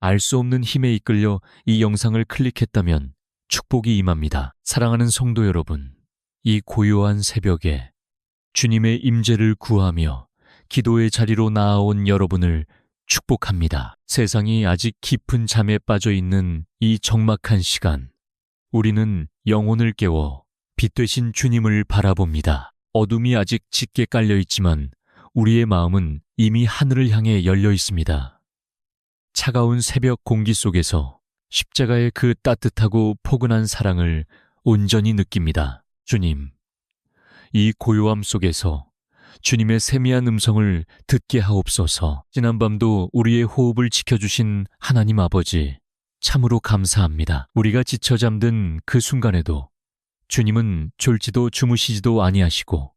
알 수 없는 힘에 이끌려 이 영상을 클릭했다면 축복이 임합니다. 사랑하는 성도 여러분, 이 고요한 새벽에 주님의 임재를 구하며 기도의 자리로 나아온 여러분을 축복합니다. 세상이 아직 깊은 잠에 빠져 있는 이 적막한 시간, 우리는 영혼을 깨워 빛 되신 주님을 바라봅니다. 어둠이 아직 짙게 깔려 있지만 우리의 마음은 이미 하늘을 향해 열려 있습니다. 차가운 새벽 공기 속에서 십자가의 그 따뜻하고 포근한 사랑을 온전히 느낍니다. 주님, 이 고요함 속에서 주님의 세미한 음성을 듣게 하옵소서. 지난밤도 우리의 호흡을 지켜주신 하나님 아버지, 참으로 감사합니다. 우리가 지쳐 잠든 그 순간에도 주님은 졸지도 주무시지도 아니하시고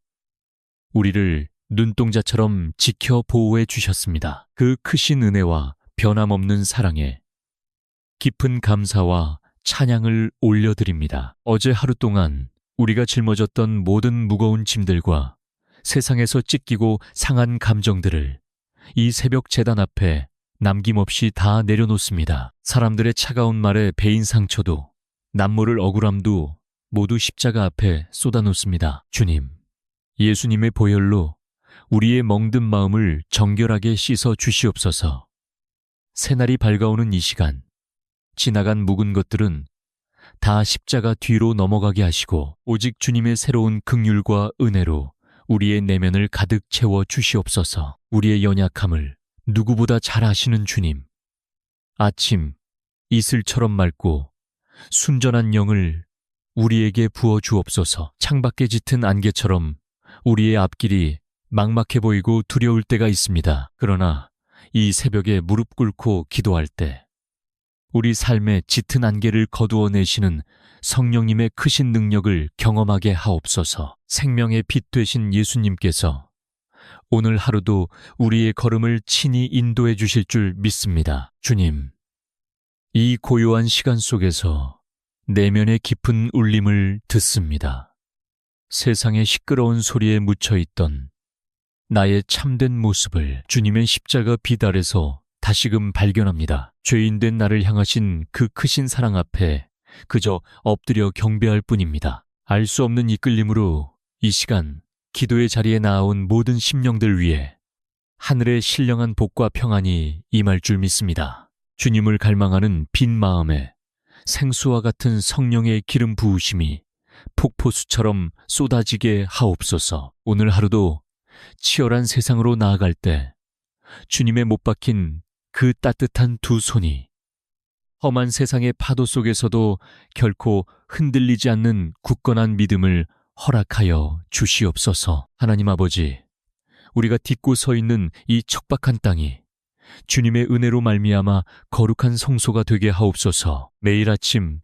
우리를 눈동자처럼 지켜 보호해 주셨습니다. 그 크신 은혜와 변함없는 사랑에 깊은 감사와 찬양을 올려드립니다. 어제 하루 동안 우리가 짊어졌던 모든 무거운 짐들과 세상에서 찢기고 상한 감정들을 이 새벽 제단 앞에 남김없이 다 내려놓습니다. 사람들의 차가운 말에 베인 상처도, 남모를 억울함도 모두 십자가 앞에 쏟아놓습니다. 주님, 예수님의 보혈로 우리의 멍든 마음을 정결하게 씻어 주시옵소서. 새날이 밝아오는 이 시간, 지나간 묵은 것들은 다 십자가 뒤로 넘어가게 하시고 오직 주님의 새로운 긍휼과 은혜로 우리의 내면을 가득 채워 주시옵소서. 우리의 연약함을 누구보다 잘 아시는 주님, 아침 이슬처럼 맑고 순전한 영을 우리에게 부어 주옵소서. 창밖에 짙은 안개처럼 우리의 앞길이 막막해 보이고 두려울 때가 있습니다. 그러나 이 새벽에 무릎 꿇고 기도할 때 우리 삶의 짙은 안개를 거두어내시는 성령님의 크신 능력을 경험하게 하옵소서. 생명의 빛 되신 예수님께서 오늘 하루도 우리의 걸음을 친히 인도해 주실 줄 믿습니다. 주님, 이 고요한 시간 속에서 내면의 깊은 울림을 듣습니다. 세상의 시끄러운 소리에 묻혀있던 나의 참된 모습을 주님의 십자가 빛 아래서 다시금 발견합니다. 죄인된 나를 향하신 그 크신 사랑 앞에 그저 엎드려 경배할 뿐입니다. 알 수 없는 이끌림으로 이 시간 기도의 자리에 나아온 모든 심령들 위해 하늘의 신령한 복과 평안이 임할 줄 믿습니다. 주님을 갈망하는 빈 마음에 생수와 같은 성령의 기름 부으심이 폭포수처럼 쏟아지게 하옵소서. 오늘 하루도 치열한 세상으로 나아갈 때 주님의 못 박힌 그 따뜻한 두 손이 험한 세상의 파도 속에서도 결코 흔들리지 않는 굳건한 믿음을 허락하여 주시옵소서. 하나님 아버지, 우리가 딛고 서 있는 이 척박한 땅이 주님의 은혜로 말미암아 거룩한 성소가 되게 하옵소서. 매일 아침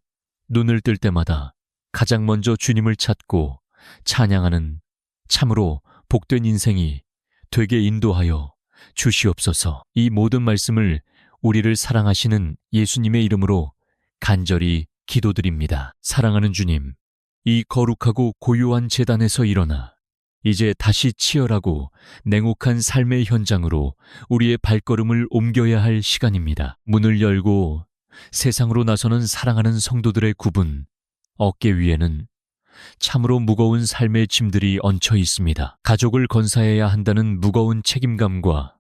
눈을 뜰 때마다 가장 먼저 주님을 찾고 찬양하는 참으로 복된 인생이 되게 인도하여 주시옵소서. 이 모든 말씀을 우리를 사랑하시는 예수님의 이름으로 간절히 기도드립니다. 사랑하는 주님, 이 거룩하고 고요한 제단에서 일어나 이제 다시 치열하고 냉혹한 삶의 현장으로 우리의 발걸음을 옮겨야 할 시간입니다. 문을 열고 세상으로 나서는 사랑하는 성도들의 굽은 어깨 위에는 참으로 무거운 삶의 짐들이 얹혀 있습니다. 가족을 건사해야 한다는 무거운 책임감과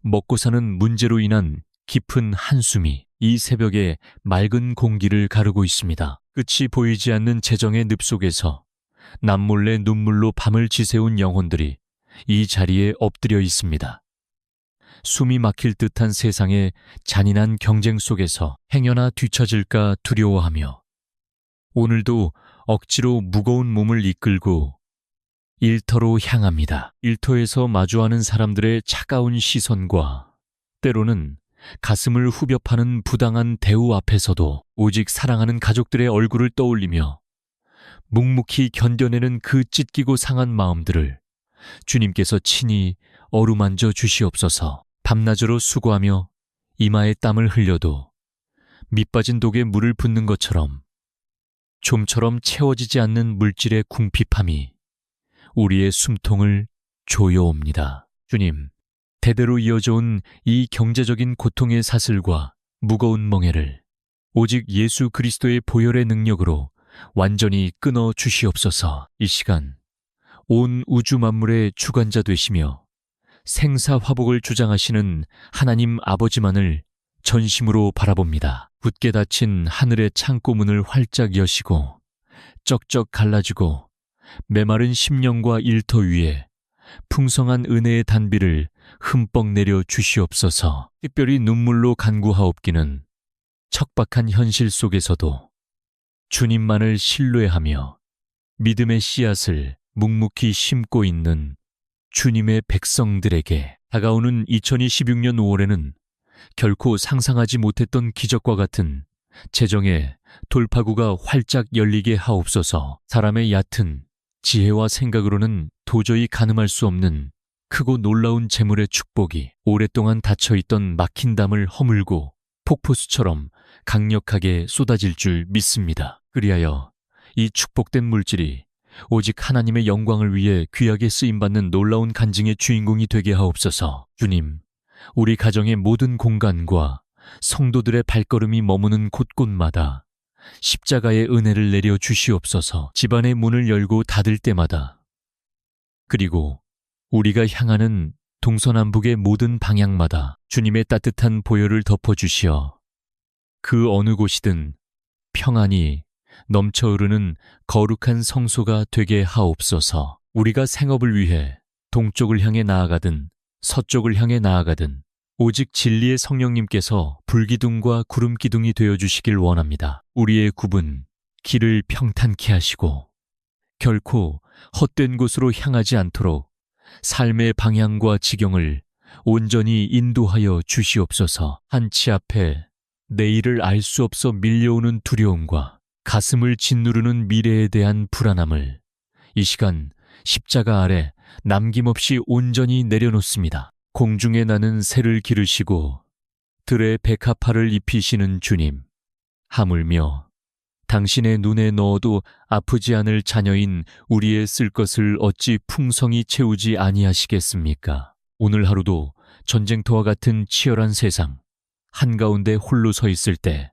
먹고 사는 문제로 인한 깊은 한숨이 이 새벽에 맑은 공기를 가르고 있습니다. 끝이 보이지 않는 재정의 늪 속에서 남몰래 눈물로 밤을 지새운 영혼들이 이 자리에 엎드려 있습니다. 숨이 막힐 듯한 세상의 잔인한 경쟁 속에서 행여나 뒤처질까 두려워하며 오늘도 억지로 무거운 몸을 이끌고 일터로 향합니다. 일터에서 마주하는 사람들의 차가운 시선과 때로는 가슴을 후벼 파는 부당한 대우 앞에서도 오직 사랑하는 가족들의 얼굴을 떠올리며 묵묵히 견뎌내는 그 찢기고 상한 마음들을 주님께서 친히 어루만져 주시옵소서. 밤낮으로 수고하며 이마에 땀을 흘려도 밑빠진 독에 물을 붓는 것처럼 좀처럼 채워지지 않는 물질의 궁핍함이 우리의 숨통을 조여옵니다. 주님, 대대로 이어져 온 이 경제적인 고통의 사슬과 무거운 멍에를 오직 예수 그리스도의 보혈의 능력으로 완전히 끊어 주시옵소서. 이 시간 온 우주 만물의 주관자 되시며 생사화복을 주장하시는 하나님 아버지만을 전심으로 바라봅니다. 굳게 닫힌 하늘의 창고문을 활짝 여시고 쩍쩍 갈라지고 메마른 심령과 일터 위에 풍성한 은혜의 단비를 흠뻑 내려 주시옵소서. 특별히 눈물로 간구하옵기는 척박한 현실 속에서도 주님만을 신뢰하며 믿음의 씨앗을 묵묵히 심고 있는 주님의 백성들에게 다가오는 2026년 5월에는 결코 상상하지 못했던 기적과 같은 재정의 돌파구가 활짝 열리게 하옵소서. 사람의 얕은 지혜와 생각으로는 도저히 가늠할 수 없는 크고 놀라운 재물의 축복이 오랫동안 닫혀있던 막힌 담을 허물고 폭포수처럼 강력하게 쏟아질 줄 믿습니다. 그리하여 이 축복된 물질이 오직 하나님의 영광을 위해 귀하게 쓰임받는 놀라운 간증의 주인공이 되게 하옵소서. 주님, 우리 가정의 모든 공간과 성도들의 발걸음이 머무는 곳곳마다 십자가의 은혜를 내려 주시옵소서. 집안의 문을 열고 닫을 때마다, 그리고 우리가 향하는 동서남북의 모든 방향마다 주님의 따뜻한 보혈을 덮어주시어 그 어느 곳이든 평안이 넘쳐 흐르는 거룩한 성소가 되게 하옵소서. 우리가 생업을 위해 동쪽을 향해 나아가든 서쪽을 향해 나아가든 오직 진리의 성령님께서 불기둥과 구름기둥이 되어주시길 원합니다. 우리의 굽은 길을 평탄케 하시고 결코 헛된 곳으로 향하지 않도록 삶의 방향과 지경을 온전히 인도하여 주시옵소서. 한치 앞에 내일을 알 수 없어 밀려오는 두려움과 가슴을 짓누르는 미래에 대한 불안함을 이 시간 십자가 아래 남김없이 온전히 내려놓습니다. 공중에 나는 새를 기르시고 들에 백합화를 입히시는 주님, 하물며 당신의 눈에 넣어도 아프지 않을 자녀인 우리의 쓸 것을 어찌 풍성히 채우지 아니하시겠습니까? 오늘 하루도 전쟁터와 같은 치열한 세상 한가운데 홀로 서 있을 때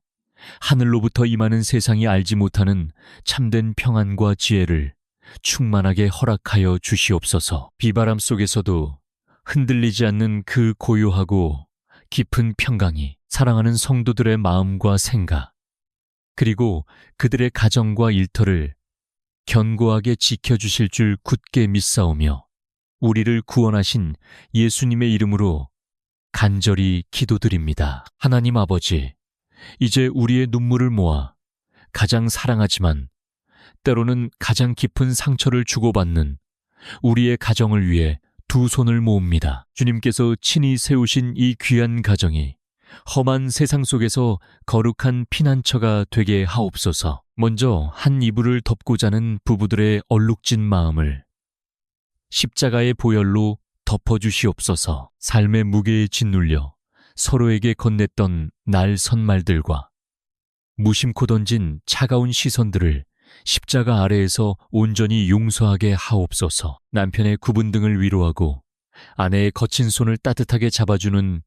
하늘로부터 임하는 세상이 알지 못하는 참된 평안과 지혜를 충만하게 허락하여 주시옵소서. 비바람 속에서도 흔들리지 않는 그 고요하고 깊은 평강이 사랑하는 성도들의 마음과 생각, 그리고 그들의 가정과 일터를 견고하게 지켜주실 줄 굳게 믿사오며 우리를 구원하신 예수님의 이름으로 간절히 기도드립니다. 하나님 아버지, 이제 우리의 눈물을 모아 가장 사랑하지만 때로는 가장 깊은 상처를 주고받는 우리의 가정을 위해 두 손을 모읍니다. 주님께서 친히 세우신 이 귀한 가정이 험한 세상 속에서 거룩한 피난처가 되게 하옵소서. 먼저 한 이불을 덮고 자는 부부들의 얼룩진 마음을 십자가의 보혈로 덮어주시옵소서. 삶의 무게에 짓눌려 서로에게 건넸던 날선말들과 무심코 던진 차가운 시선들을 십자가 아래에서 온전히 용서하게 하옵소서. 남편의 굽은 등을 위로하고 아내의 거친 손을 따뜻하게 잡아주는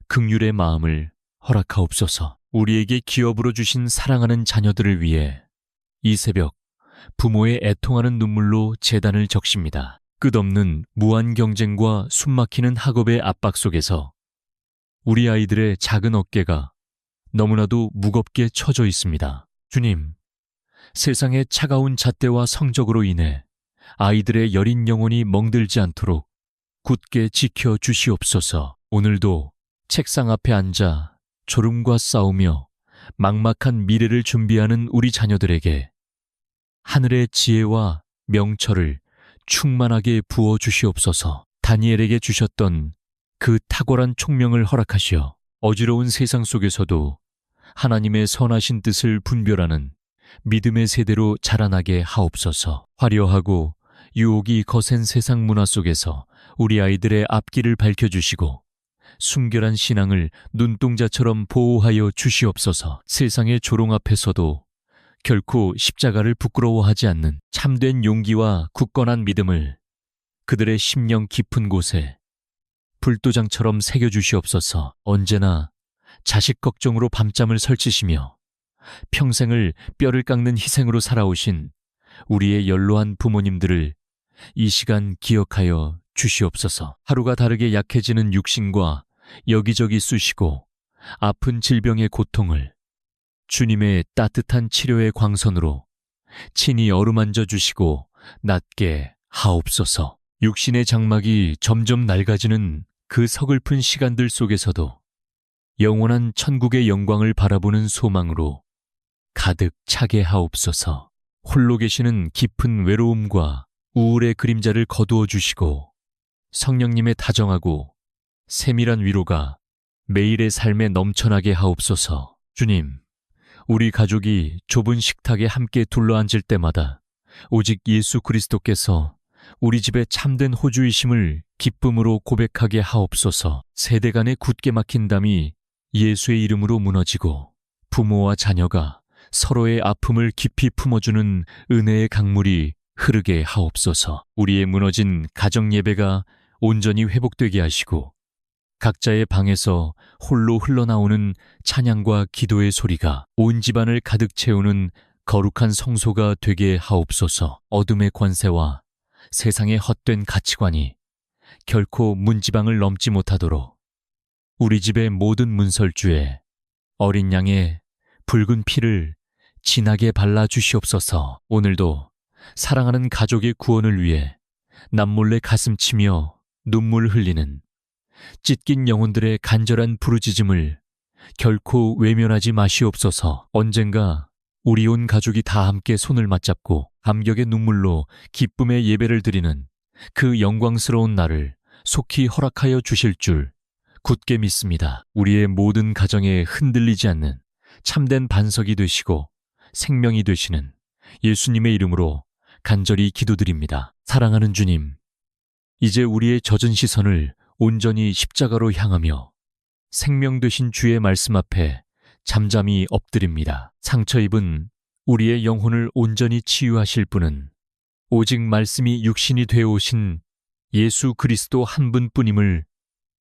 긍휼의 마음을 허락하옵소서. 우리에게 기업으로 주신 사랑하는 자녀들을 위해 이 새벽 부모의 애통하는 눈물로 제단을 적십니다. 끝없는 무한 경쟁과 숨막히는 학업의 압박 속에서 우리 아이들의 작은 어깨가 너무나도 무겁게 처져 있습니다. 주님, 세상의 차가운 잣대와 성적으로 인해 아이들의 여린 영혼이 멍들지 않도록 굳게 지켜 주시옵소서. 오늘도 책상 앞에 앉아 졸음과 싸우며 막막한 미래를 준비하는 우리 자녀들에게 하늘의 지혜와 명철을 충만하게 부어 주시옵소서. 다니엘에게 주셨던 그 탁월한 총명을 허락하시어 어지러운 세상 속에서도 하나님의 선하신 뜻을 분별하는 믿음의 세대로 자라나게 하옵소서. 화려하고 유혹이 거센 세상 문화 속에서 우리 아이들의 앞길을 밝혀주시고 순결한 신앙을 눈동자처럼 보호하여 주시옵소서. 세상의 조롱 앞에서도 결코 십자가를 부끄러워하지 않는 참된 용기와 굳건한 믿음을 그들의 심령 깊은 곳에 불도장처럼 새겨주시옵소서. 언제나 자식 걱정으로 밤잠을 설치시며 평생을 뼈를 깎는 희생으로 살아오신 우리의 연로한 부모님들을 이 시간 기억하여 주시옵소서. 하루가 다르게 약해지는 육신과 여기저기 쑤시고 아픈 질병의 고통을 주님의 따뜻한 치료의 광선으로 친히 어루만져 주시고 낫게 하옵소서. 육신의 장막이 점점 낡아지는 그 서글픈 시간들 속에서도 영원한 천국의 영광을 바라보는 소망으로 가득 차게 하옵소서. 홀로 계시는 깊은 외로움과 우울의 그림자를 거두어 주시고 성령님의 다정하고 세밀한 위로가 매일의 삶에 넘쳐나게 하옵소서. 주님, 우리 가족이 좁은 식탁에 함께 둘러앉을 때마다 오직 예수 그리스도께서 우리 집의 참된 호주이심을 기쁨으로 고백하게 하옵소서. 세대 간의 굳게 막힌 담이 예수의 이름으로 무너지고 부모와 자녀가 서로의 아픔을 깊이 품어주는 은혜의 강물이 흐르게 하옵소서. 우리의 무너진 가정 예배가 온전히 회복되게 하시고 각자의 방에서 홀로 흘러나오는 찬양과 기도의 소리가 온 집안을 가득 채우는 거룩한 성소가 되게 하옵소서. 어둠의 권세와 세상의 헛된 가치관이 결코 문지방을 넘지 못하도록 우리 집의 모든 문설주에 어린 양의 붉은 피를 진하게 발라 주시옵소서. 오늘도 사랑하는 가족의 구원을 위해 남몰래 가슴치며 눈물 흘리는 찢긴 영혼들의 간절한 부르짖음을 결코 외면하지 마시옵소서. 언젠가 우리 온 가족이 다 함께 손을 맞잡고 감격의 눈물로 기쁨의 예배를 드리는 그 영광스러운 날을 속히 허락하여 주실 줄 굳게 믿습니다. 우리의 모든 가정에 흔들리지 않는 참된 반석이 되시고 생명이 되시는 예수님의 이름으로 간절히 기도드립니다. 사랑하는 주님, 이제 우리의 젖은 시선을 온전히 십자가로 향하며 생명 되신 주의 말씀 앞에 잠잠히 엎드립니다. 상처 입은 우리의 영혼을 온전히 치유하실 분은 오직 말씀이 육신이 되어 오신 예수 그리스도 한 분뿐임을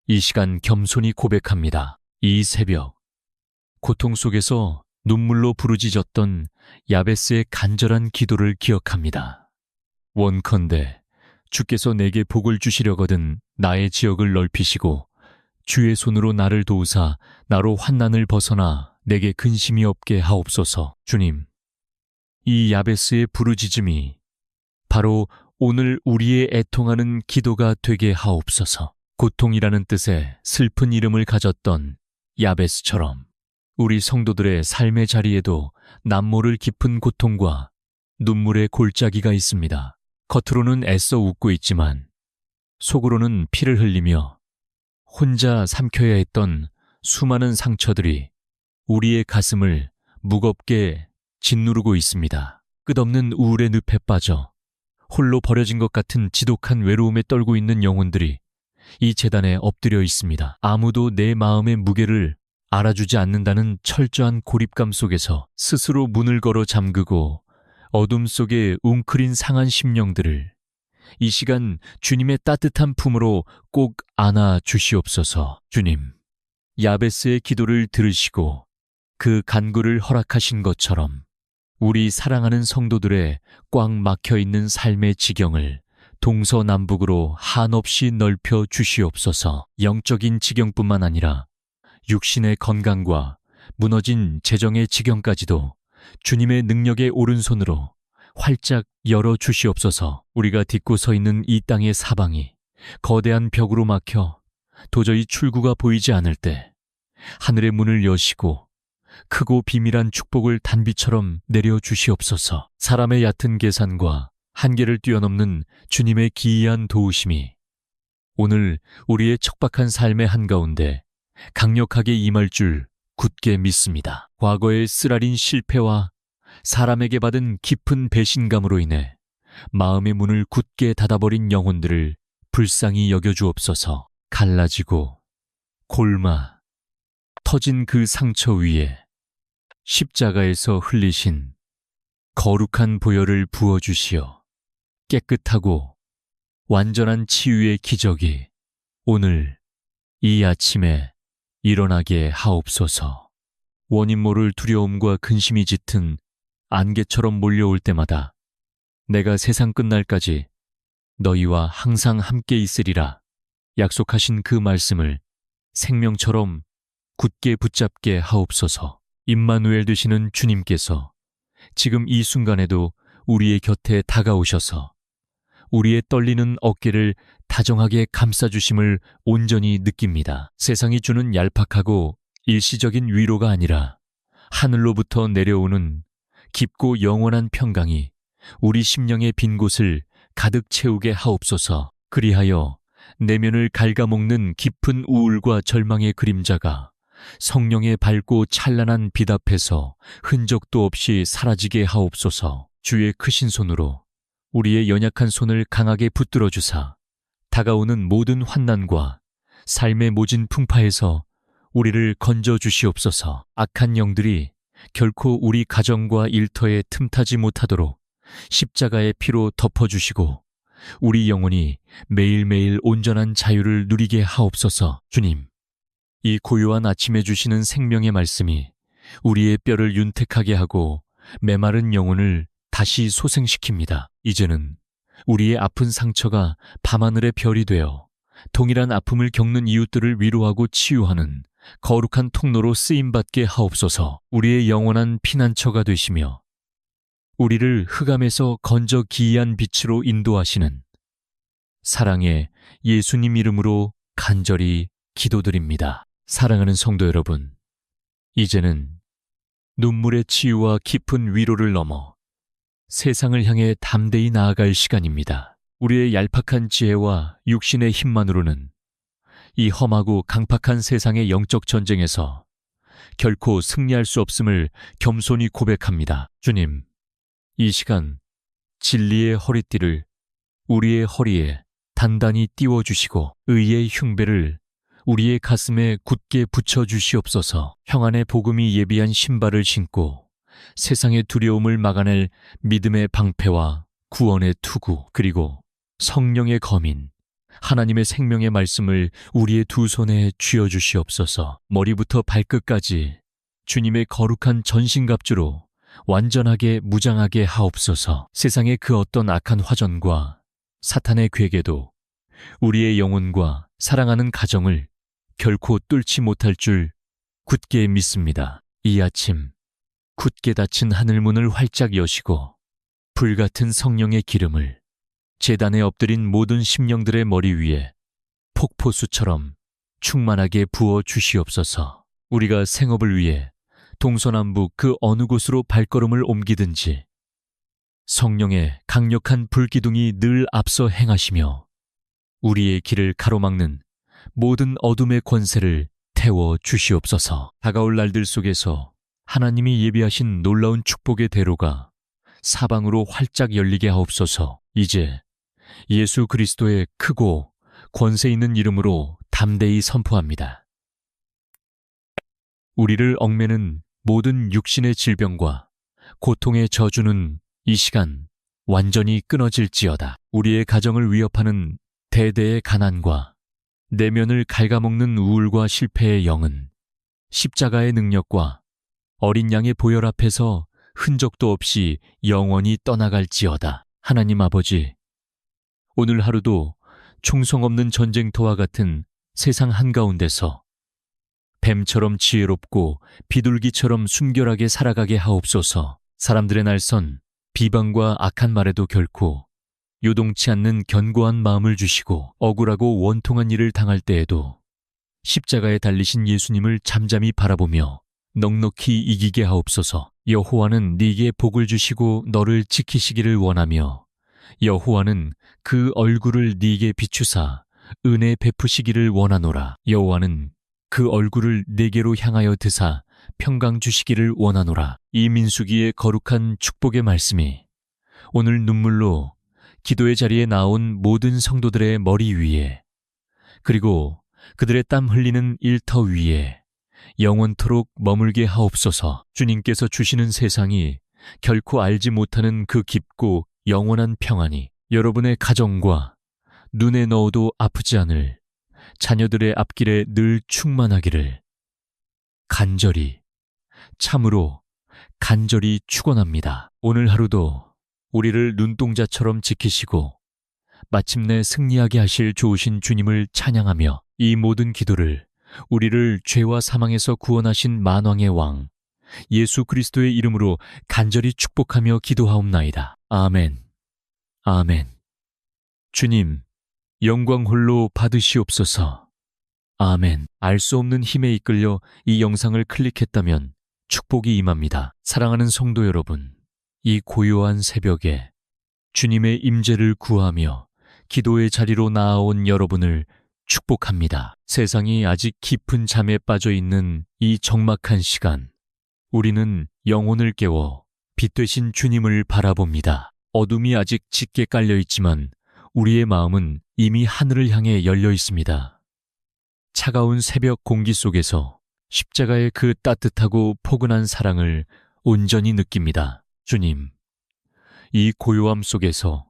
이 시간 겸손히 고백합니다. 이 새벽 고통 속에서 눈물로 부르짖었던 야베스의 간절한 기도를 기억합니다. 원컨대 주께서 내게 복을 주시려거든 나의 지역을 넓히시고 주의 손으로 나를 도우사 나로 환난을 벗어나 내게 근심이 없게 하옵소서. 주님, 이 야베스의 부르짖음이 바로 오늘 우리의 애통하는 기도가 되게 하옵소서. 고통이라는 뜻의 슬픈 이름을 가졌던 야베스처럼 우리 성도들의 삶의 자리에도 남모를 깊은 고통과 눈물의 골짜기가 있습니다. 겉으로는 애써 웃고 있지만 속으로는 피를 흘리며 혼자 삼켜야 했던 수많은 상처들이 우리의 가슴을 무겁게 짓누르고 있습니다. 끝없는 우울의 늪에 빠져 홀로 버려진 것 같은 지독한 외로움에 떨고 있는 영혼들이 이 제단에 엎드려 있습니다. 아무도 내 마음의 무게를 알아주지 않는다는 철저한 고립감 속에서 스스로 문을 걸어 잠그고 어둠 속에 웅크린 상한 심령들을 이 시간 주님의 따뜻한 품으로 꼭 안아 주시옵소서. 주님, 야베스의 기도를 들으시고 그 간구를 허락하신 것처럼 우리 사랑하는 성도들의 꽉 막혀있는 삶의 지경을 동서남북으로 한없이 넓혀 주시옵소서. 영적인 지경뿐만 아니라 육신의 건강과 무너진 재정의 지경까지도 주님의 능력의 오른손으로 활짝 열어 주시옵소서. 우리가 딛고 서 있는 이 땅의 사방이 거대한 벽으로 막혀 도저히 출구가 보이지 않을 때 하늘의 문을 여시고 크고 비밀한 축복을 단비처럼 내려 주시옵소서. 사람의 얕은 계산과 한계를 뛰어넘는 주님의 기이한 도우심이 오늘 우리의 척박한 삶의 한가운데 강력하게 임할 줄 굳게 믿습니다. 과거의 쓰라린 실패와 사람에게 받은 깊은 배신감으로 인해 마음의 문을 굳게 닫아버린 영혼들을 불쌍히 여겨주옵소서. 갈라지고 골마 터진 그 상처 위에 십자가에서 흘리신 거룩한 보혈을 부어주시어 깨끗하고 완전한 치유의 기적이 오늘 이 아침에 일어나게 하옵소서. 원인 모를 두려움과 근심이 짙은 안개처럼 몰려올 때마다 내가 세상 끝날까지 너희와 항상 함께 있으리라 약속하신 그 말씀을 생명처럼 굳게 붙잡게 하옵소서. 임마누엘 되시는 주님께서 지금 이 순간에도 우리의 곁에 다가오셔서 우리의 떨리는 어깨를 다정하게 감싸주심을 온전히 느낍니다. 세상이 주는 얄팍하고 일시적인 위로가 아니라 하늘로부터 내려오는 깊고 영원한 평강이 우리 심령의 빈 곳을 가득 채우게 하옵소서. 그리하여 내면을 갉아먹는 깊은 우울과 절망의 그림자가 성령의 밝고 찬란한 빛 앞에서 흔적도 없이 사라지게 하옵소서. 주의 크신 손으로 우리의 연약한 손을 강하게 붙들어 주사 다가오는 모든 환난과 삶의 모진 풍파에서 우리를 건져 주시옵소서. 악한 영들이 결코 우리 가정과 일터에 틈타지 못하도록 십자가의 피로 덮어주시고 우리 영혼이 매일매일 온전한 자유를 누리게 하옵소서. 주님, 이 고요한 아침에 주시는 생명의 말씀이 우리의 뼈를 윤택하게 하고 메마른 영혼을 다시 소생시킵니다. 이제는 우리의 아픈 상처가 밤하늘의 별이 되어 동일한 아픔을 겪는 이웃들을 위로하고 치유하는 거룩한 통로로 쓰임받게 하옵소서. 우리의 영원한 피난처가 되시며 우리를 흑암에서 건져 기이한 빛으로 인도하시는 사랑의 예수님 이름으로 간절히 기도드립니다. 사랑하는 성도 여러분, 이제는 눈물의 치유와 깊은 위로를 넘어 세상을 향해 담대히 나아갈 시간입니다. 우리의 얄팍한 지혜와 육신의 힘만으로는 이 험하고 강팍한 세상의 영적 전쟁에서 결코 승리할 수 없음을 겸손히 고백합니다. 주님, 이 시간 진리의 허리띠를 우리의 허리에 단단히 띄워주시고 의의 흉배를 우리의 가슴에 굳게 붙여주시옵소서. 평안의 복음이 예비한 신발을 신고 세상의 두려움을 막아낼 믿음의 방패와 구원의 투구, 그리고 성령의 검인 하나님의 생명의 말씀을 우리의 두 손에 쥐어주시옵소서. 머리부터 발끝까지 주님의 거룩한 전신갑주로 완전하게 무장하게 하옵소서. 세상의 그 어떤 악한 화전과 사탄의 괴계도 우리의 영혼과 사랑하는 가정을 결코 뚫지 못할 줄 굳게 믿습니다. 이 아침 굳게 닫힌 하늘문을 활짝 여시고 불같은 성령의 기름을 제단에 엎드린 모든 심령들의 머리 위에 폭포수처럼 충만하게 부어 주시옵소서. 우리가 생업을 위해 동서남북 그 어느 곳으로 발걸음을 옮기든지 성령의 강력한 불기둥이 늘 앞서 행하시며 우리의 길을 가로막는 모든 어둠의 권세를 태워 주시옵소서. 다가올 날들 속에서 하나님이 예비하신 놀라운 축복의 대로가 사방으로 활짝 열리게 하옵소서. 이제 예수 그리스도의 크고 권세 있는 이름으로 담대히 선포합니다. 우리를 얽매는 모든 육신의 질병과 고통의 저주는 이 시간 완전히 끊어질지어다. 우리의 가정을 위협하는 대대의 가난과 내면을 갉아먹는 우울과 실패의 영은 십자가의 능력과 어린 양의 보혈 앞에서 흔적도 없이 영원히 떠나갈지어다. 하나님 아버지, 오늘 하루도 충성 없는 전쟁터와 같은 세상 한가운데서 뱀처럼 지혜롭고 비둘기처럼 순결하게 살아가게 하옵소서. 사람들의 날선 비방과 악한 말에도 결코 요동치 않는 견고한 마음을 주시고 억울하고 원통한 일을 당할 때에도 십자가에 달리신 예수님을 잠잠히 바라보며 넉넉히 이기게 하옵소서. 여호와는 네게 복을 주시고 너를 지키시기를 원하며 여호와는 그 얼굴을 네게 비추사 은혜 베푸시기를 원하노라. 여호와는 그 얼굴을 네게로 향하여 드사 평강 주시기를 원하노라. 이 민수기의 거룩한 축복의 말씀이 오늘 눈물로 기도의 자리에 나온 모든 성도들의 머리 위에 그리고 그들의 땀 흘리는 일터 위에 영원토록 머물게 하옵소서. 주님께서 주시는 세상이 결코 알지 못하는 그 깊고 영원한 평안이 여러분의 가정과 눈에 넣어도 아프지 않을 자녀들의 앞길에 늘 충만하기를 간절히, 참으로 간절히 축원합니다. 오늘 하루도 우리를 눈동자처럼 지키시고 마침내 승리하게 하실 좋으신 주님을 찬양하며 이 모든 기도를 우리를 죄와 사망에서 구원하신 만왕의 왕 예수 그리스도의 이름으로 간절히 축복하며 기도하옵나이다. 아멘. 아멘. 주님, 영광 홀로 받으시옵소서. 아멘. 알 수 없는 힘에 이끌려 이 영상을 클릭했다면 축복이 임합니다. 사랑하는 성도 여러분, 이 고요한 새벽에 주님의 임재를 구하며 기도의 자리로 나아온 여러분을 축복합니다. 세상이 아직 깊은 잠에 빠져 있는 이 적막한 시간, 우리는 영혼을 깨워 빛 되신 주님을 바라봅니다. 어둠이 아직 짙게 깔려 있지만 우리의 마음은 이미 하늘을 향해 열려 있습니다. 차가운 새벽 공기 속에서 십자가의 그 따뜻하고 포근한 사랑을 온전히 느낍니다. 주님, 이 고요함 속에서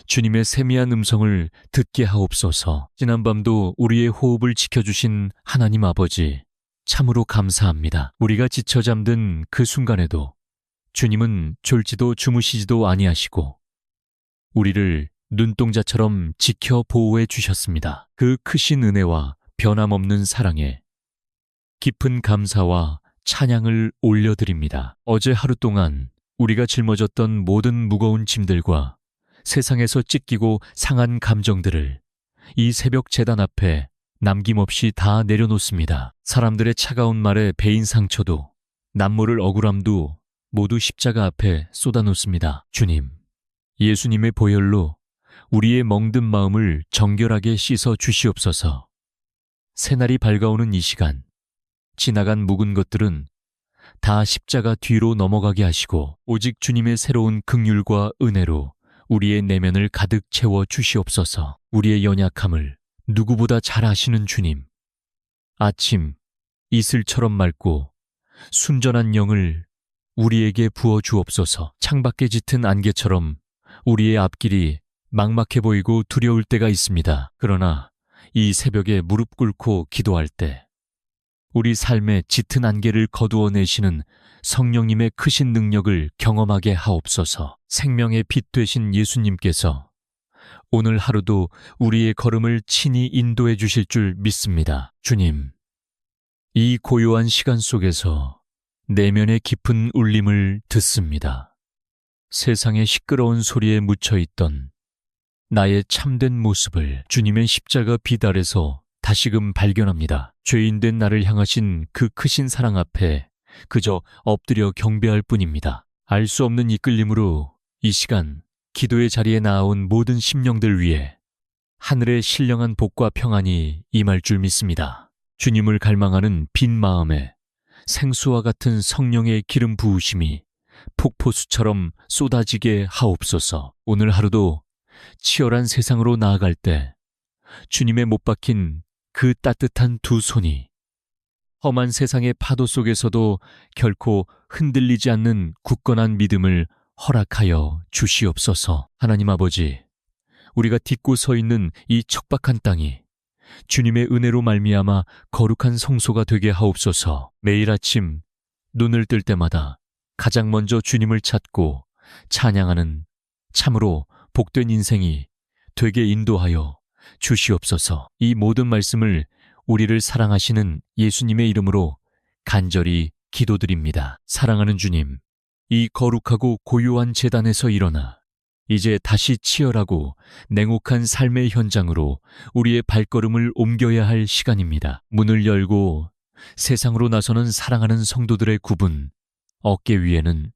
주님의 세미한 음성을 듣게 하옵소서. 지난밤도 우리의 호흡을 지켜주신 하나님 아버지, 참으로 감사합니다. 우리가 지쳐 잠든 그 순간에도 주님은 졸지도 주무시지도 아니하시고 우리를 눈동자처럼 지켜 보호해 주셨습니다. 그 크신 은혜와 변함없는 사랑에 깊은 감사와 찬양을 올려드립니다. 어제 하루 동안 우리가 짊어졌던 모든 무거운 짐들과 세상에서 찢기고 상한 감정들을 이 새벽 제단 앞에 남김없이 다 내려놓습니다. 사람들의 차가운 말에 베인 상처도 남모를 억울함도 모두 십자가 앞에 쏟아놓습니다. 주님, 예수님의 보혈로 우리의 멍든 마음을 정결하게 씻어 주시옵소서. 새날이 밝아오는 이 시간, 지나간 묵은 것들은 다 십자가 뒤로 넘어가게 하시고 오직 주님의 새로운 긍휼과 은혜로 우리의 내면을 가득 채워 주시옵소서. 우리의 연약함을 누구보다 잘 아시는 주님, 아침 이슬처럼 맑고 순전한 영을 우리에게 부어 주옵소서. 창밖에 짙은 안개처럼 우리의 앞길이 막막해 보이고 두려울 때가 있습니다. 그러나 이 새벽에 무릎 꿇고 기도할 때 우리 삶의 짙은 안개를 거두어내시는 성령님의 크신 능력을 경험하게 하옵소서. 생명의 빛 되신 예수님께서 오늘 하루도 우리의 걸음을 친히 인도해 주실 줄 믿습니다. 주님, 이 고요한 시간 속에서 내면의 깊은 울림을 듣습니다. 세상의 시끄러운 소리에 묻혀있던 나의 참된 모습을 주님의 십자가 빛 아래서 다시금 발견합니다. 죄인된 나를 향하신 그 크신 사랑 앞에 그저 엎드려 경배할 뿐입니다. 알 수 없는 이끌림으로 이 시간 기도의 자리에 나아온 모든 심령들 위해 하늘의 신령한 복과 평안이 임할 줄 믿습니다. 주님을 갈망하는 빈 마음에 생수와 같은 성령의 기름 부으심이 폭포수처럼 쏟아지게 하옵소서. 오늘 하루도 치열한 세상으로 나아갈 때 주님의 못 박힌 그 따뜻한 두 손이 험한 세상의 파도 속에서도 결코 흔들리지 않는 굳건한 믿음을 허락하여 주시옵소서. 하나님 아버지, 우리가 딛고 서 있는 이 척박한 땅이 주님의 은혜로 말미암아 거룩한 성소가 되게 하옵소서. 매일 아침 눈을 뜰 때마다 가장 먼저 주님을 찾고 찬양하는 참으로 복된 인생이 되게 인도하여 주시옵소서. 이 모든 말씀을 우리를 사랑하시는 예수님의 이름으로 간절히 기도드립니다. 사랑하는 주님, 이 거룩하고 고요한 제단에서 일어나 이제 다시 치열하고 냉혹한 삶의 현장으로 우리의 발걸음을 옮겨야 할 시간입니다. 문을 열고 세상으로 나서는 사랑하는 성도들의 구분, 어깨 위에는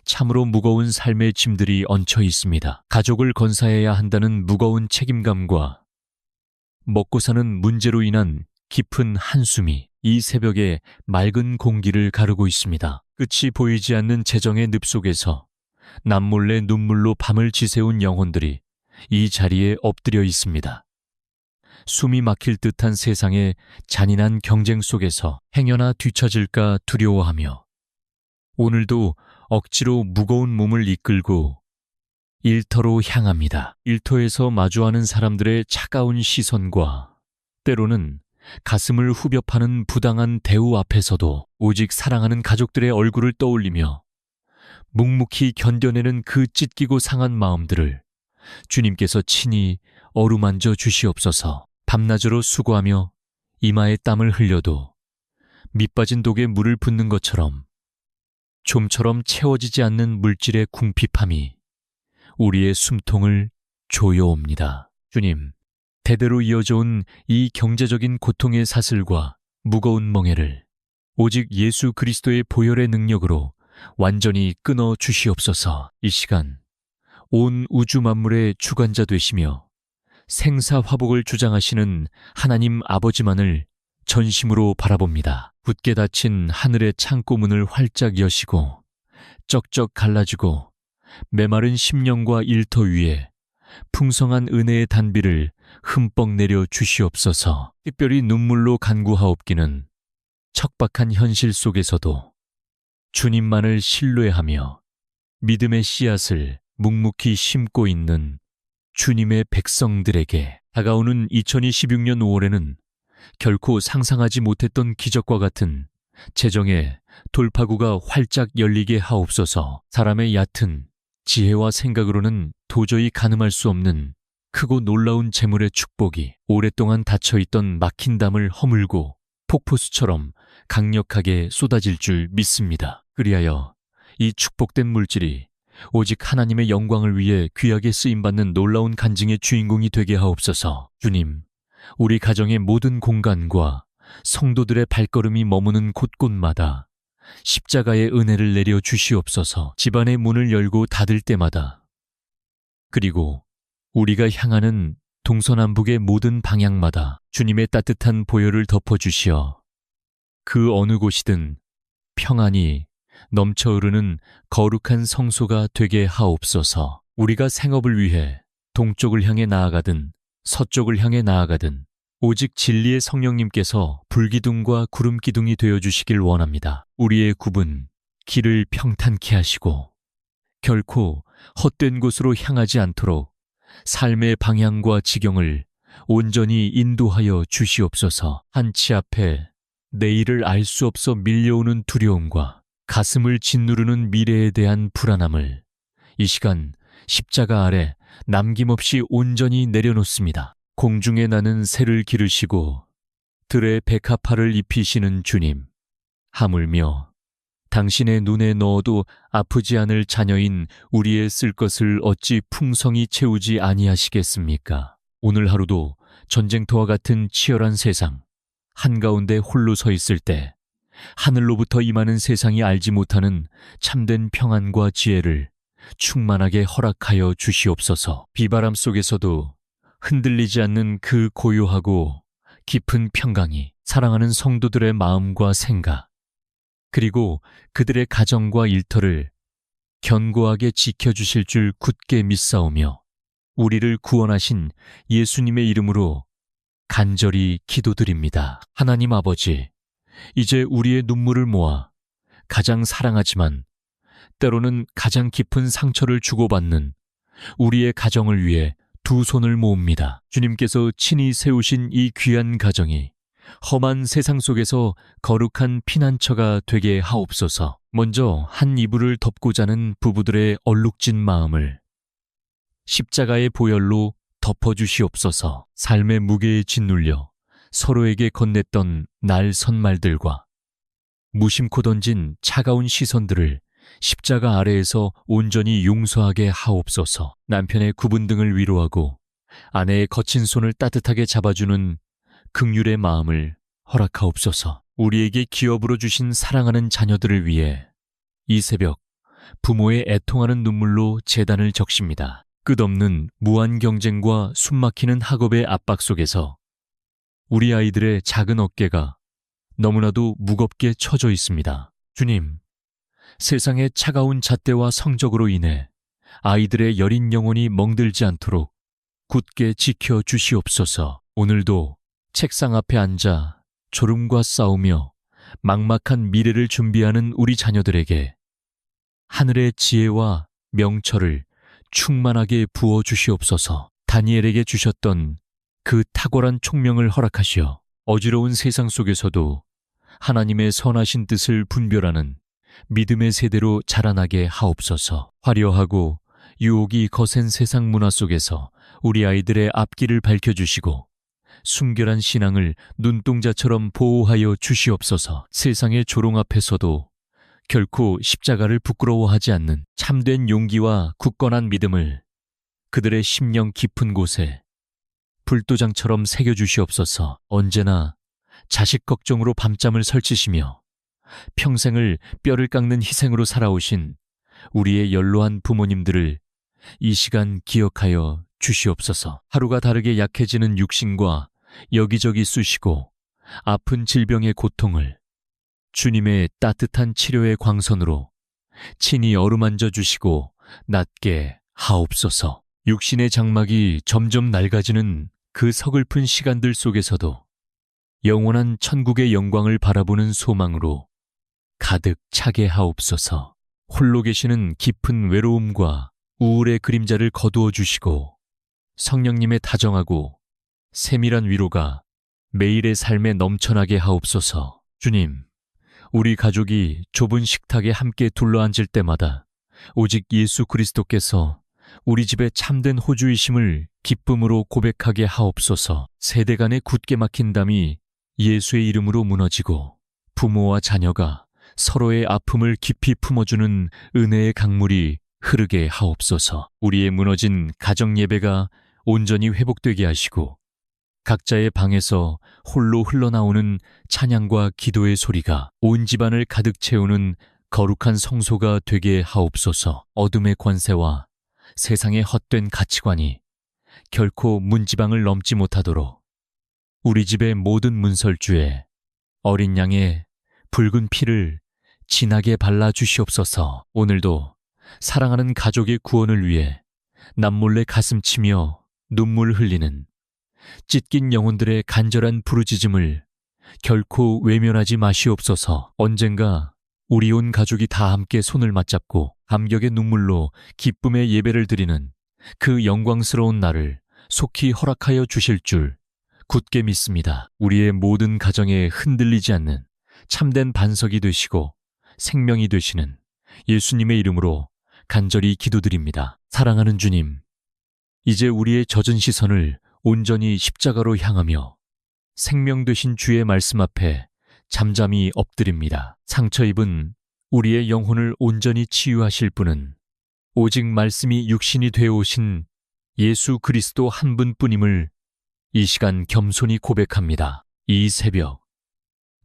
참으로 무거운 삶의 짐들이 얹혀 있습니다. 가족을 건사해야 한다는 무거운 책임감과 먹고 사는 문제로 인한 깊은 한숨이 이 새벽에 맑은 공기를 가르고 있습니다. 끝이 보이지 않는 재정의 늪 속에서 남몰래 눈물로 밤을 지새운 영혼들이 이 자리에 엎드려 있습니다. 숨이 막힐 듯한 세상의 잔인한 경쟁 속에서 행여나 뒤처질까 두려워하며 오늘도 억지로 무거운 몸을 이끌고 일터로 향합니다. 일터에서 마주하는 사람들의 차가운 시선과 때로는 가슴을 후벼 파는 부당한 대우 앞에서도 오직 사랑하는 가족들의 얼굴을 떠올리며 묵묵히 견뎌내는 그 찢기고 상한 마음들을 주님께서 친히 어루만져 주시옵소서. 밤낮으로 수고하며 이마에 땀을 흘려도 밑빠진 독에 물을 붓는 것처럼 좀처럼 채워지지 않는 물질의 궁핍함이 우리의 숨통을 조여옵니다. 주님, 대대로 이어져 온 이 경제적인 고통의 사슬과 무거운 멍에를 오직 예수 그리스도의 보혈의 능력으로 완전히 끊어 주시옵소서. 이 시간 온 우주 만물의 주관자 되시며 생사화복을 주장하시는 하나님 아버지만을 전심으로 바라봅니다. 굳게 닫힌 하늘의 창고문을 활짝 여시고 쩍쩍 갈라지고 메마른 심령과 일터 위에 풍성한 은혜의 단비를 흠뻑 내려 주시옵소서. 특별히 눈물로 간구하옵기는 척박한 현실 속에서도 주님만을 신뢰하며 믿음의 씨앗을 묵묵히 심고 있는 주님의 백성들에게 다가오는 2026년 5월에는 결코 상상하지 못했던 기적과 같은 재정의 돌파구가 활짝 열리게 하옵소서. 사람의 얕은 지혜와 생각으로는 도저히 가늠할 수 없는 크고 놀라운 재물의 축복이 오랫동안 닫혀있던 막힌 담을 허물고 폭포수처럼 강력하게 쏟아질 줄 믿습니다. 그리하여 이 축복된 물질이 오직 하나님의 영광을 위해 귀하게 쓰임받는 놀라운 간증의 주인공이 되게 하옵소서. 주님, 우리 가정의 모든 공간과 성도들의 발걸음이 머무는 곳곳마다 십자가의 은혜를 내려 주시옵소서. 집안의 문을 열고 닫을 때마다, 그리고 우리가 향하는 동서남북의 모든 방향마다 주님의 따뜻한 보혈을 덮어주시어 그 어느 곳이든 평안이 넘쳐 흐르는 거룩한 성소가 되게 하옵소서. 우리가 생업을 위해 동쪽을 향해 나아가든 서쪽을 향해 나아가든 오직 진리의 성령님께서 불기둥과 구름기둥이 되어주시길 원합니다. 우리의 굽은 길을 평탄케 하시고 결코 헛된 곳으로 향하지 않도록 삶의 방향과 지경을 온전히 인도하여 주시옵소서. 한치 앞에 내일을 알 수 없어 밀려오는 두려움과 가슴을 짓누르는 미래에 대한 불안함을 이 시간 십자가 아래 남김없이 온전히 내려놓습니다. 공중에 나는 새를 기르시고 들에 백합화를 입히시는 주님, 하물며 당신의 눈에 넣어도 아프지 않을 자녀인 우리의 쓸 것을 어찌 풍성히 채우지 아니하시겠습니까? 오늘 하루도 전쟁터와 같은 치열한 세상 한가운데 홀로 서 있을 때 하늘로부터 임하는 세상이 알지 못하는 참된 평안과 지혜를 충만하게 허락하여 주시옵소서. 비바람 속에서도 흔들리지 않는 그 고요하고 깊은 평강이 사랑하는 성도들의 마음과 생각, 그리고 그들의 가정과 일터를 견고하게 지켜주실 줄 굳게 믿사오며 우리를 구원하신 예수님의 이름으로 간절히 기도드립니다. 하나님 아버지, 이제 우리의 눈물을 모아 가장 사랑하지만 때로는 가장 깊은 상처를 주고받는 우리의 가정을 위해 두 손을 모읍니다. 주님께서 친히 세우신 이 귀한 가정이 험한 세상 속에서 거룩한 피난처가 되게 하옵소서. 먼저 한 이불을 덮고 자는 부부들의 얼룩진 마음을 십자가의 보혈로 덮어주시옵소서. 삶의 무게에 짓눌려 서로에게 건넸던 날선말들과 무심코 던진 차가운 시선들을 십자가 아래에서 온전히 용서하게 하옵소서. 남편의 굽은 등을 위로하고 아내의 거친 손을 따뜻하게 잡아주는 긍휼의 마음을 허락하옵소서. 우리에게 기업으로 주신 사랑하는 자녀들을 위해 이 새벽 부모의 애통하는 눈물로 제단을 적십니다. 끝없는 무한 경쟁과 숨막히는 학업의 압박 속에서 우리 아이들의 작은 어깨가 너무나도 무겁게 처져 있습니다. 주님, 세상의 차가운 잣대와 성적으로 인해 아이들의 여린 영혼이 멍들지 않도록 굳게 지켜 주시옵소서. 오늘도 책상 앞에 앉아 졸음과 싸우며 막막한 미래를 준비하는 우리 자녀들에게 하늘의 지혜와 명철을 충만하게 부어 주시옵소서. 다니엘에게 주셨던 그 탁월한 총명을 허락하시어 어지러운 세상 속에서도 하나님의 선하신 뜻을 분별하는 믿음의 세대로 자라나게 하옵소서. 화려하고 유혹이 거센 세상 문화 속에서 우리 아이들의 앞길을 밝혀주시고 순결한 신앙을 눈동자처럼 보호하여 주시옵소서. 세상의 조롱 앞에서도 결코 십자가를 부끄러워하지 않는 참된 용기와 굳건한 믿음을 그들의 심령 깊은 곳에 불도장처럼 새겨주시옵소서. 언제나 자식 걱정으로 밤잠을 설치시며 평생을 뼈를 깎는 희생으로 살아오신 우리의 연로한 부모님들을 이 시간 기억하여 주시옵소서. 하루가 다르게 약해지는 육신과 여기저기 쑤시고 아픈 질병의 고통을 주님의 따뜻한 치료의 광선으로 친히 어루만져 주시고 낫게 하옵소서. 육신의 장막이 점점 낡아지는 그 서글픈 시간들 속에서도 영원한 천국의 영광을 바라보는 소망으로 가득 차게 하옵소서. 홀로 계시는 깊은 외로움과 우울의 그림자를 거두어 주시고 성령님의 다정하고 세밀한 위로가 매일의 삶에 넘쳐나게 하옵소서. 주님, 우리 가족이 좁은 식탁에 함께 둘러앉을 때마다 오직 예수 그리스도께서 우리 집의 참된 호주이심을 기쁨으로 고백하게 하옵소서. 세대 간의 굳게 막힌 담이 예수의 이름으로 무너지고 부모와 자녀가 서로의 아픔을 깊이 품어주는 은혜의 강물이 흐르게 하옵소서. 우리의 무너진 가정 예배가 온전히 회복되게 하시고 각자의 방에서 홀로 흘러나오는 찬양과 기도의 소리가 온 집안을 가득 채우는 거룩한 성소가 되게 하옵소서. 어둠의 권세와 세상의 헛된 가치관이 결코 문지방을 넘지 못하도록 우리 집의 모든 문설주에 어린 양의 붉은 피를 진하게 발라주시옵소서. 오늘도 사랑하는 가족의 구원을 위해 남몰래 가슴치며 눈물 흘리는 찢긴 영혼들의 간절한 부르짖음을 결코 외면하지 마시옵소서. 언젠가 우리 온 가족이 다 함께 손을 맞잡고 감격의 눈물로 기쁨의 예배를 드리는 그 영광스러운 날을 속히 허락하여 주실 줄 굳게 믿습니다. 우리의 모든 가정에 흔들리지 않는 참된 반석이 되시고 생명이 되시는 예수님의 이름으로 간절히 기도드립니다. 사랑하는 주님, 이제 우리의 젖은 시선을 온전히 십자가로 향하며 생명 되신 주의 말씀 앞에 잠잠히 엎드립니다. 상처 입은 우리의 영혼을 온전히 치유하실 분은 오직 말씀이 육신이 되어 오신 예수 그리스도 한 분뿐임을 이 시간 겸손히 고백합니다. 이 새벽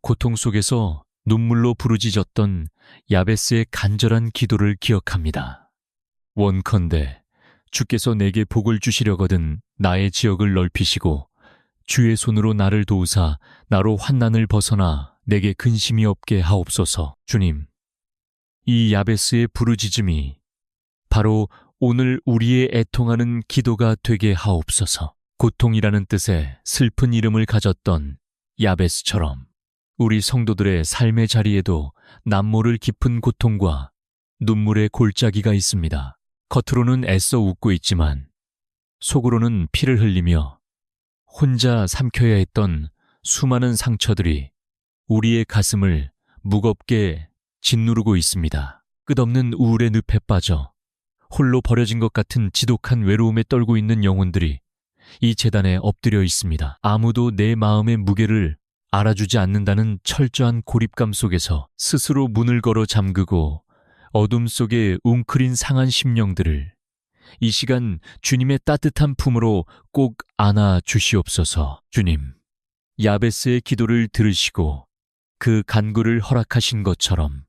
고통 속에서 눈물로 부르짖었던 야베스의 간절한 기도를 기억합니다. 원컨대 주께서 내게 복을 주시려거든 나의 지역을 넓히시고 주의 손으로 나를 도우사 나로 환난을 벗어나 내게 근심이 없게 하옵소서. 주님, 이 야베스의 부르짖음이 바로 오늘 우리의 애통하는 기도가 되게 하옵소서. 고통이라는 뜻의 슬픈 이름을 가졌던 야베스처럼 우리 성도들의 삶의 자리에도 남모를 깊은 고통과 눈물의 골짜기가 있습니다. 겉으로는 애써 웃고 있지만 속으로는 피를 흘리며 혼자 삼켜야 했던 수많은 상처들이 우리의 가슴을 무겁게 짓누르고 있습니다. 끝없는 우울의 늪에 빠져 홀로 버려진 것 같은 지독한 외로움에 떨고 있는 영혼들이 이 제단에 엎드려 있습니다. 아무도 내 마음의 무게를 알아주지 않는다는 철저한 고립감 속에서 스스로 문을 걸어 잠그고 어둠 속에 웅크린 상한 심령들을 이 시간 주님의 따뜻한 품으로 꼭 안아 주시옵소서. 주님, 야베스의 기도를 들으시고 그 간구를 허락하신 것처럼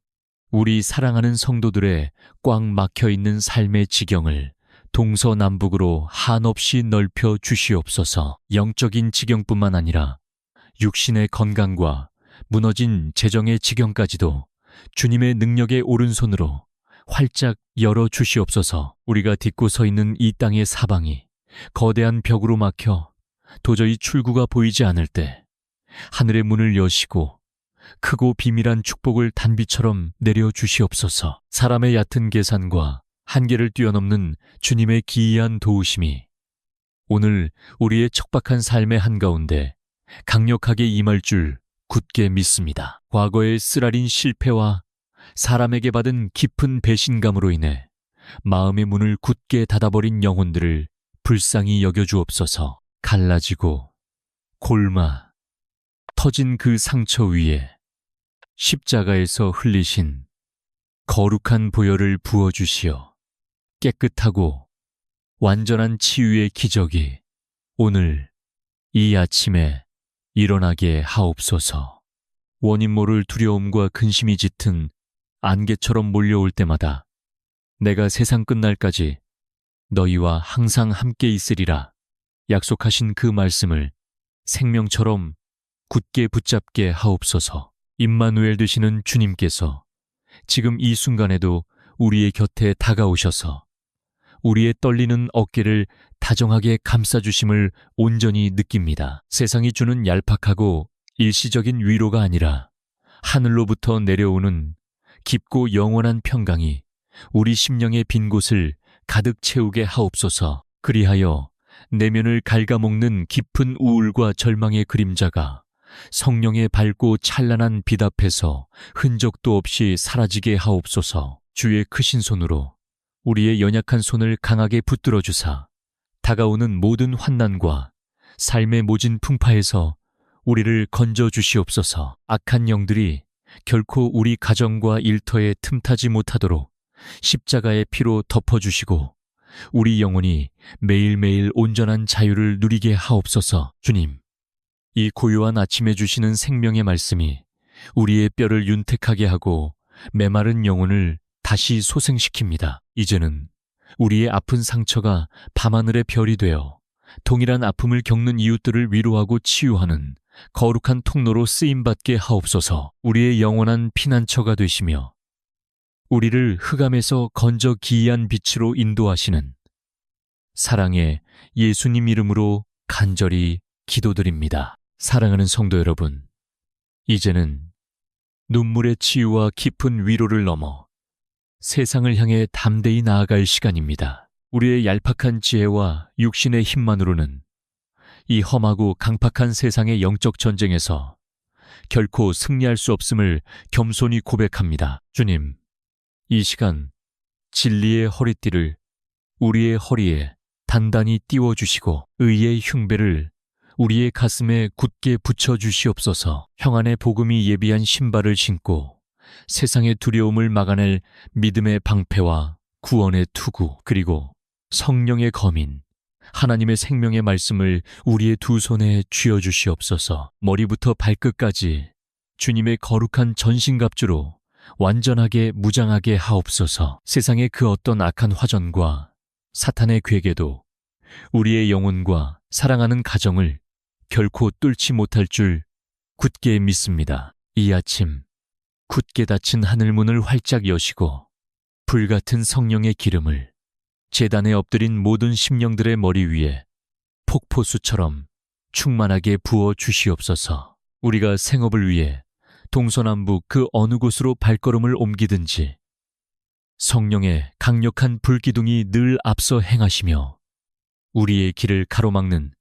우리 사랑하는 성도들의 꽉 막혀있는 삶의 지경을 동서남북으로 한없이 넓혀 주시옵소서. 영적인 지경뿐만 아니라 육신의 건강과 무너진 재정의 지경까지도 주님의 능력의 오른손으로 활짝 열어 주시옵소서. 우리가 딛고 서 있는 이 땅의 사방이 거대한 벽으로 막혀 도저히 출구가 보이지 않을 때 하늘의 문을 여시고 크고 비밀한 축복을 단비처럼 내려 주시옵소서. 사람의 얕은 계산과 한계를 뛰어넘는 주님의 기이한 도우심이 오늘 우리의 척박한 삶의 한가운데 강력하게 임할 줄 굳게 믿습니다. 과거의 쓰라린 실패와 사람에게 받은 깊은 배신감으로 인해 마음의 문을 굳게 닫아버린 영혼들을 불쌍히 여겨주옵소서. 갈라지고 골마 터진 그 상처 위에 십자가에서 흘리신 거룩한 보혈을 부어주시어 깨끗하고 완전한 치유의 기적이 오늘 이 아침에 일어나게 하옵소서. 원인 모를 두려움과 근심이 짙은 안개처럼 몰려올 때마다 내가 세상 끝날까지 너희와 항상 함께 있으리라 약속하신 그 말씀을 생명처럼 굳게 붙잡게 하옵소서. 임마누엘 되시는 주님께서 지금 이 순간에도 우리의 곁에 다가오셔서 우리의 떨리는 어깨를 다정하게 감싸주심을 온전히 느낍니다. 세상이 주는 얄팍하고 일시적인 위로가 아니라 하늘로부터 내려오는 깊고 영원한 평강이 우리 심령의 빈 곳을 가득 채우게 하옵소서. 그리하여 내면을 갉아먹는 깊은 우울과 절망의 그림자가 성령의 밝고 찬란한 빛 앞에서 흔적도 없이 사라지게 하옵소서. 주의 크신 손으로 우리의 연약한 손을 강하게 붙들어 주사 다가오는 모든 환난과 삶의 모진 풍파에서 우리를 건져 주시옵소서. 악한 영들이 결코 우리 가정과 일터에 틈타지 못하도록 십자가의 피로 덮어주시고 우리 영혼이 매일매일 온전한 자유를 누리게 하옵소서. 주님, 이 고요한 아침에 주시는 생명의 말씀이 우리의 뼈를 윤택하게 하고 메마른 영혼을 다시 소생시킵니다. 이제는 우리의 아픈 상처가 밤하늘의 별이 되어 동일한 아픔을 겪는 이웃들을 위로하고 치유하는 거룩한 통로로 쓰임받게 하옵소서. 우리의 영원한 피난처가 되시며 우리를 흑암에서 건져 기이한 빛으로 인도하시는 사랑의 예수님 이름으로 간절히 기도드립니다. 사랑하는 성도 여러분, 이제는 눈물의 치유와 깊은 위로를 넘어 세상을 향해 담대히 나아갈 시간입니다. 우리의 얄팍한 지혜와 육신의 힘만으로는 이 험하고 강팍한 세상의 영적 전쟁에서 결코 승리할 수 없음을 겸손히 고백합니다. 주님, 이 시간 진리의 허리띠를 우리의 허리에 단단히 띄워주시고 의의 흉배를 우리의 가슴에 굳게 붙여주시옵소서. 평안의 복음이 예비한 신발을 신고 세상의 두려움을 막아낼 믿음의 방패와 구원의 투구, 그리고 성령의 검인 하나님의 생명의 말씀을 우리의 두 손에 쥐어주시옵소서. 머리부터 발끝까지 주님의 거룩한 전신갑주로 완전하게 무장하게 하옵소서. 세상의 그 어떤 악한 화전과 사탄의 괴계도 우리의 영혼과 사랑하는 가정을 결코 뚫지 못할 줄 굳게 믿습니다. 이 아침 굳게 닫힌 하늘문을 활짝 여시고 불같은 성령의 기름을 제단에 엎드린 모든 심령들의 머리 위에 폭포수처럼 충만하게 부어 주시옵소서. 우리가 생업을 위해 동서남북 그 어느 곳으로 발걸음을 옮기든지 성령의 강력한 불기둥이 늘 앞서 행하시며 우리의 길을 가로막는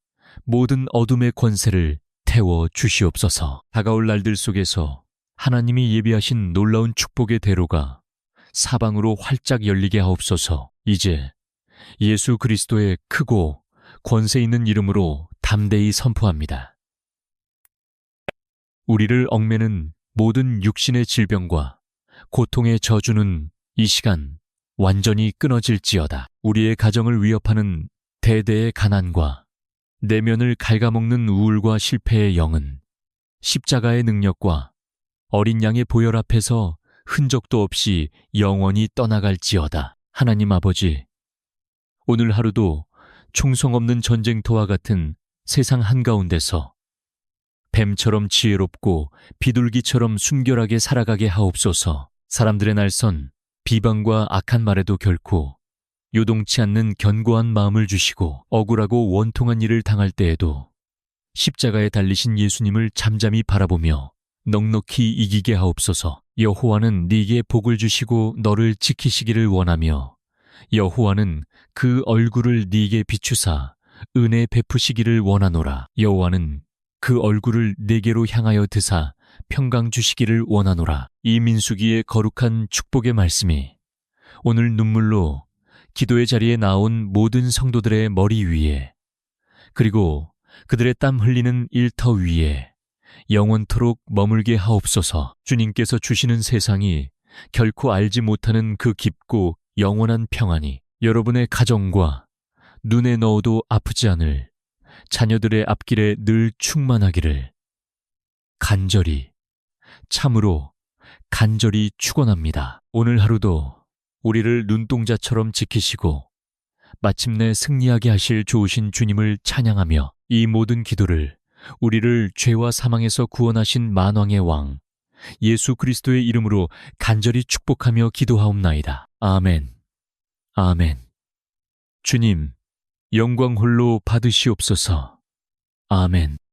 모든 어둠의 권세를 태워 주시옵소서. 다가올 날들 속에서 하나님이 예비하신 놀라운 축복의 대로가 사방으로 활짝 열리게 하옵소서. 이제 예수 그리스도의 크고 권세 있는 이름으로 담대히 선포합니다. 우리를 얽매는 모든 육신의 질병과 고통의 저주는 이 시간 완전히 끊어질지어다. 우리의 가정을 위협하는 대대의 가난과 내면을 갉아먹는 우울과 실패의 영은 십자가의 능력과 어린 양의 보혈 앞에서 흔적도 없이 영원히 떠나갈지어다. 하나님 아버지, 오늘 하루도 충성 없는 전쟁터와 같은 세상 한가운데서 뱀처럼 지혜롭고 비둘기처럼 순결하게 살아가게 하옵소서. 사람들의 날선 비방과 악한 말에도 결코 요동치 않는 견고한 마음을 주시고 억울하고 원통한 일을 당할 때에도 십자가에 달리신 예수님을 잠잠히 바라보며 넉넉히 이기게 하옵소서. 여호와는 네게 복을 주시고 너를 지키시기를 원하며 여호와는 그 얼굴을 네게 비추사 은혜 베푸시기를 원하노라. 여호와는 그 얼굴을 내게로 향하여 드사 평강 주시기를 원하노라. 이 민수기의 거룩한 축복의 말씀이 오늘 눈물로 기도의 자리에 나온 모든 성도들의 머리 위에, 그리고 그들의 땀 흘리는 일터 위에 영원토록 머물게 하옵소서. 주님께서 주시는 세상이 결코 알지 못하는 그 깊고 영원한 평안이 여러분의 가정과 눈에 넣어도 아프지 않을 자녀들의 앞길에 늘 충만하기를 간절히, 참으로 간절히 축원합니다. 오늘 하루도 우리를 눈동자처럼 지키시고 마침내 승리하게 하실 좋으신 주님을 찬양하며 이 모든 기도를 우리를 죄와 사망에서 구원하신 만왕의 왕 예수 그리스도의 이름으로 간절히 축복하며 기도하옵나이다. 아멘. 아멘. 주님, 영광 홀로 받으시옵소서. 아멘.